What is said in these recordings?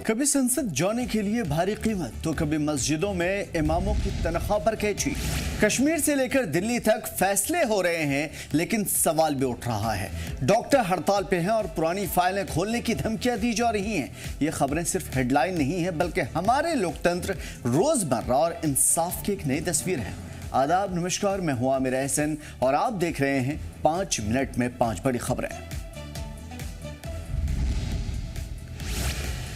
कभी संसद जाने के लिए भारी कीमत तो कभी मस्जिदों में इमामों की तनख्वाह पर कैची। कश्मीर से लेकर दिल्ली तक फैसले हो रहे हैं, लेकिन सवाल भी उठ रहा है। डॉक्टर हड़ताल पे हैं और पुरानी फाइलें खोलने की धमकियां दी जा रही हैं। ये खबरें सिर्फ हेडलाइन नहीं है, बल्कि हमारे लोकतंत्र, रोजमर्रा और इंसाफ की एक नई तस्वीर है। आदाब, नमस्कार, मैं हूं आमिर एहसन और आप देख रहे हैं 5 मिनट में 5 बड़ी खबरें।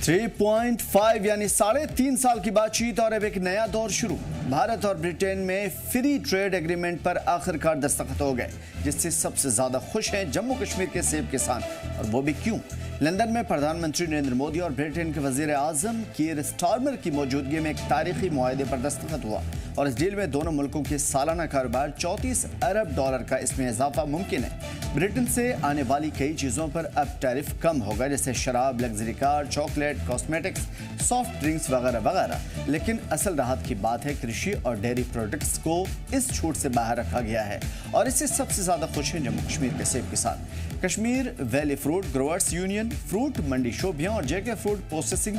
3.5 यानी 3.5 साल की बातचीत और अब एक नया दौर शुरू। भारत और ब्रिटेन में फ्री ट्रेड एग्रीमेंट पर आखिरकार दस्तखत हो गए, जिससे सबसे ज्यादा खुश हैं जम्मू कश्मीर के सेब किसान। और वो भी क्यों? लंदन में प्रधानमंत्री नरेंद्र मोदी और ब्रिटेन के वजीर आजम कीर स्टारमर की मौजूदगी में एक तारीखी मुआहदे पर दस्तखत हुआ और इस डील में दोनों मुल्कों के सालाना कारोबार $34 अरब का इसमें इजाफा मुमकिन है। ब्रिटेन से आने वाली कई चीज़ों पर अब टैरिफ कम होगा, जैसे शराब, luxury car, chocolate, cosmetics, soft drinks वगैरह वगैरह। लेकिन असल राहत की बात है कृषि और डेयरी प्रोडक्ट्स को इस छूट से बाहर रखा गया है और इससे सबसे ज़्यादा खुश हैं जम्मू कश्मीर के सेब किसान। Kashmir valley fruit growers union, fruit Mandi Shopian और JK fruit processing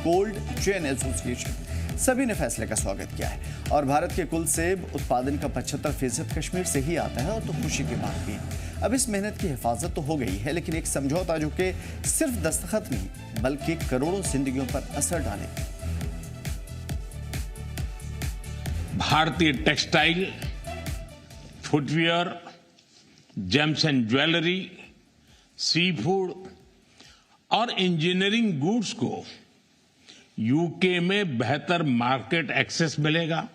cold chain association सभी ने फैसले का स्वागत किया है। और भारत के कुल सेब उत्पादन का 75% कश्मीर से ही आता है और तो खुशी की बात भी है। अब इस मेहनत की हिफाजत तो हो गई है, लेकिन एक समझौता जो कि सिर्फ दस्तखत नहीं बल्कि करोड़ों जिंदगियों पर असर डाले। भारतीय textile, footwear, gems and jewellery, sea food और इंजीनियरिंग गुड्स को यूके में बेहतर मार्केट एक्सेस मिलेगा।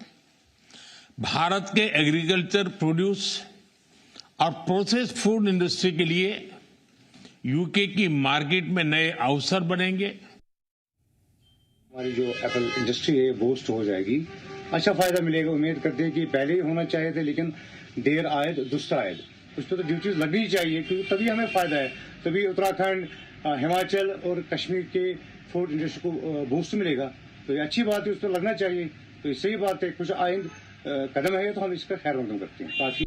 भारत के एग्रीकल्चर प्रोड्यूस और प्रोसेस्ड फूड इंडस्ट्री के लिए यूके की मार्केट में नए अवसर बनेंगे। हमारी जो एप्पल इंडस्ट्री है बूस्ट हो जाएगी, अच्छा फायदा मिलेगा। उम्मीद करते हैं कि पहले ही होना चाहिए थे, लेकिन देर आयद दुरुस्त आयद। उस पर तो ड्यूटीज लगनी चाहिए, क्योंकि तभी हमें फायदा है, तभी उत्तराखंड, हिमाचल और कश्मीर के फूड इंडस्ट्री को बूस्ट मिलेगा। तो ये अच्छी बात है, उस पर लगना चाहिए। तो सही बात है, कुछ आइंद कदम है तो हम इसका खैर मकदम करते हैं। काफी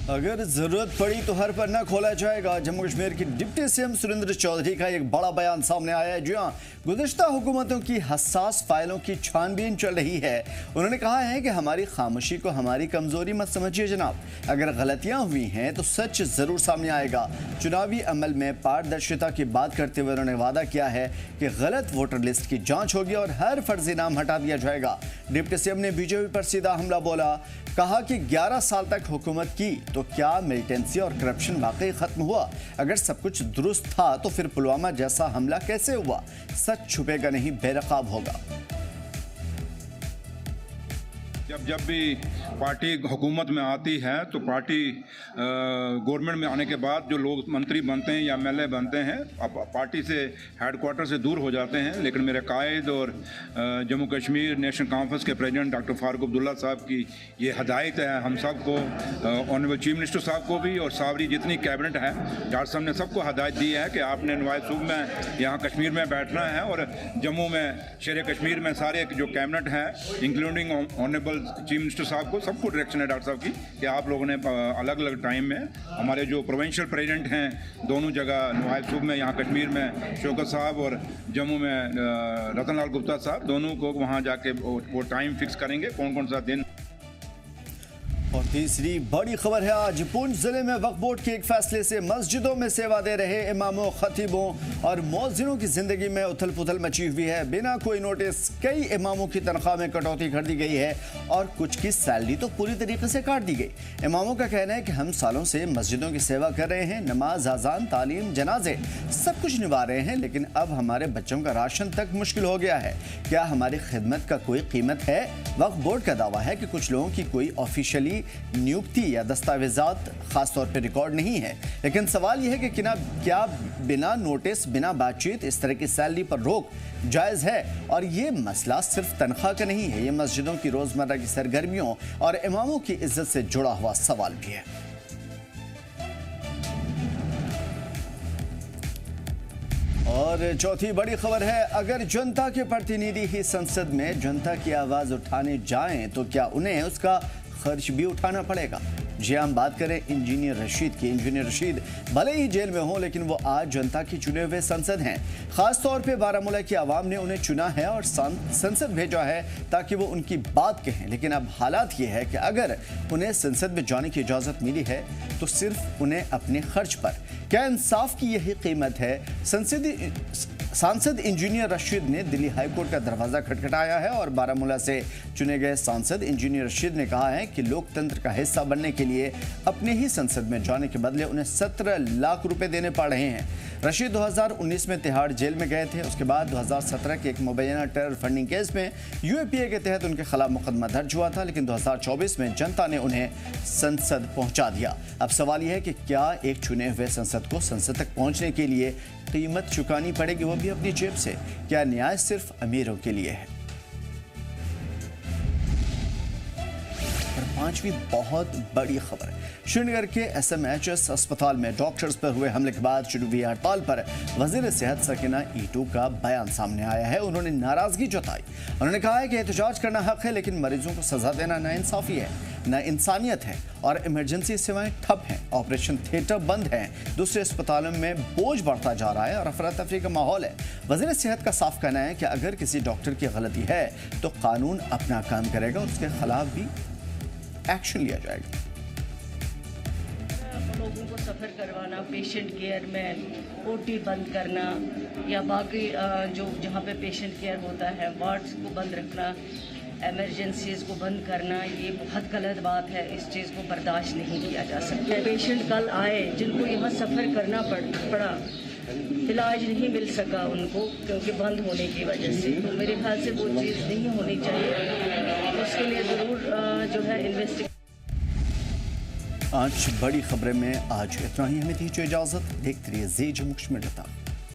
अगर जरूरत पड़ी तो हर पर न खोला जाएगा। जम्मू कश्मीर की डिप्टी सीएम सुरेंद्र चौधरी का एक बड़ा बयान सामने आया है। जी हां, गुज़िश्ता हुकूमतों की हसास फाइलों की छानबीन चल रही है। उन्होंने कहा है कि हमारी खामोशी को हमारी कमजोरी मत समझिए जनाब, अगर गलतियां हुई हैं तो सच जरूर सामने आएगा। चुनावी अमल में पारदर्शिता की बात करते हुए उन्होंने वादा किया है कि गलत वोटर लिस्ट की जांच होगी और हर फर्जी नाम हटा दिया जाएगा। डिप्टी सीएम ने बीजेपी पर सीधा हमला बोला, कहा कि 11 साल तक हुकूमत की तो क्या मिलिटेंसी और करप्शन वाकई खत्म हुआ? अगर सब कुछ दुरुस्त था तो फिर पुलवामा जैसा हमला कैसे हुआ? सच छुपेगा नहीं, बेनकाब होगा। जब भी पार्टी हुकूमत में आती है तो पार्टी गवर्नमेंट में आने के बाद जो लोग मंत्री बनते हैं या एमएलए बनते हैं अब पार्टी से हेडक्वार्टर से दूर हो जाते हैं। लेकिन मेरे कायद और जम्मू कश्मीर नेशनल कॉन्फ्रेंस के प्रेसिडेंट डॉक्टर फारूक अब्दुल्ला साहब की ये हदायत है हम सबको, ऑनरेबल चीफ मिनिस्टर साहब को भी और सावरी जितनी कैबिनेट है, डॉक्टर साहब ने सबको हदायत दी है कि आपने नवाज सूब में यहाँ कश्मीर में बैठना है और जम्मू में शेर कश्मीर में सारे जो कैबिनेट है इंक्लूडिंग ऑनरेबल चीफ मिनिस्टर साहब को सबको डायरेक्शन है डॉक्टर साहब की कि आप लोगों ने अलग अलग टाइम में हमारे जो प्रोविंशियल प्रेसिडेंट हैं दोनों जगह, नवाब सूब में यहाँ कश्मीर में शौकत साहब और जम्मू में रतन लाल गुप्ता साहब, दोनों को वहाँ जाके वो टाइम फिक्स करेंगे कौन कौन सा दिन। और तीसरी बड़ी खबर है, आज पुंछ जिले में वक्फ बोर्ड के एक फैसले से मस्जिदों में सेवा दे रहे इमामों, खतीबों और मौज़िनों की जिंदगी में उथल पुथल मची हुई है। बिना कोई नोटिस कई इमामों की तनख्वाह में कटौती कर दी गई है और कुछ की सैलरी तो पूरी तरीके से काट दी गई। इमामों का कहना है कि हम सालों से मस्जिदों की सेवा कर रहे हैं, नमाज, अजान, तालीम, जनाजे सब कुछ निभा रहे हैं, लेकिन अब हमारे बच्चों का राशन तक मुश्किल हो गया है। क्या हमारी खिदमत का कोई कीमत है? वक्फ बोर्ड का दावा है कि कुछ लोगों की कोई ऑफिशियली नियुक्ति या दस्तावेजात खासतौर पर रिकॉर्ड नहीं है, लेकिन सवाल यह है कि क्या बिना नोटिस, बिना बातचीत इस तरह की सैलरी पर रोक जायज है? और ये मसला सिर्फ तनख्वाह का नहीं है, ये मस्जिदों की रोजमर्रा की सरगर्मियों और इमामों की इज्जत से जुड़ा हुआ सवाल भी है। और चौथी बड़ी खबर है, अगर जनता के प्रतिनिधि ही संसद में जनता की आवाज उठाने जाएं तो क्या उन्हें उसका खर्च भी उठाना पड़ेगा? जी हम बात करें इंजीनियर रशीद की। इंजीनियर रशीद भले ही जेल में हो, लेकिन वो आज जनता के चुने हुए संसद हैं। खास तौर पे बारामूला की आवाम ने उन्हें चुना है और संसद भेजा है ताकि वो उनकी बात कहें। लेकिन अब हालात ये है कि अगर उन्हें संसद में जाने की इजाजत मिली है तो सिर्फ उन्हें अपने खर्च पर। क्या इंसाफ की यही कीमत है? सांसद इंजीनियर रशीद ने दिल्ली हाईकोर्ट का दरवाजा खटखटाया है और बारामूला से चुने गए सांसद इंजीनियर रशीद ने कहा है कि लोकतंत्र का हिस्सा बनने के लिए अपने ही संसद में जाने के बदले उन्हें 17 लाख रुपए देने पड़ रहे हैं। रशीद 2019 में तिहाड़ जेल में गए थे। उसके बाद 2017 के एक मुबैना टेरर फंडिंग केस में यूएपीए के तहत उनके खिलाफ मुकदमा दर्ज हुआ था, लेकिन 2024 में जनता ने उन्हें संसद पहुंचा दिया। अब सवाल यह है कि क्या एक चुने हुए संसद को संसद तक पहुंचने के लिए कीमत चुकानी पड़ेगी, वो भी अपनी जेब से? क्या न्याय सिर्फ अमीरों के लिए है? पांचवी बहुत बड़ी खबर। श्रीनगर के एसएमएचएस अस्पताल में डॉक्टर्स पर हुए हमले के बाद शुरू हुई हड़ताल पर वजीर सेहत सकीना ईटू का बयान सामने आया है। उन्होंने नाराजगी जताई। उन्होंने कहा है कि एहतजाज करना हक है, लेकिन मरीजों को सजा देना नाइंसाफी है, ना इंसानियत है और इमरजेंसी सेवाएं ठप हैं। ऑपरेशन थिएटर बंद हैं। दूसरे अस्पतालों में बोझ बढ़ता जा रहा है और अफरा तफरी का माहौल है। वजीर सेहत का साफ कहना है कि अगर किसी डॉक्टर की गलती है तो कानून अपना काम करेगा और उसके खिलाफ भी एक्शन लिया जाएगा। लोगों को सफ़र करवाना, पेशेंट केयर में ओटी बंद करना या बाकी जो जहाँ पे पेशेंट केयर होता है वार्ड्स को बंद रखना, एमरजेंसीज को बंद करना, ये बहुत गलत बात है। इस चीज़ को बर्दाश्त नहीं किया जा सकता। पेशेंट कल आए जिनको यहाँ सफ़र करना पड़ा, इलाज नहीं मिल सका उनको क्योंकि बंद होने की वजह से, तो मेरे ख्याल से वो चीज़ नहीं होनी चाहिए। उसके लिए ज़रूर जो है इन्वेस्टिगेशन। आज बड़ी खबरें में आज इतना ही। हमें दीजिए इजाजत। देखते रहिए जी जम्मू कश्मीर।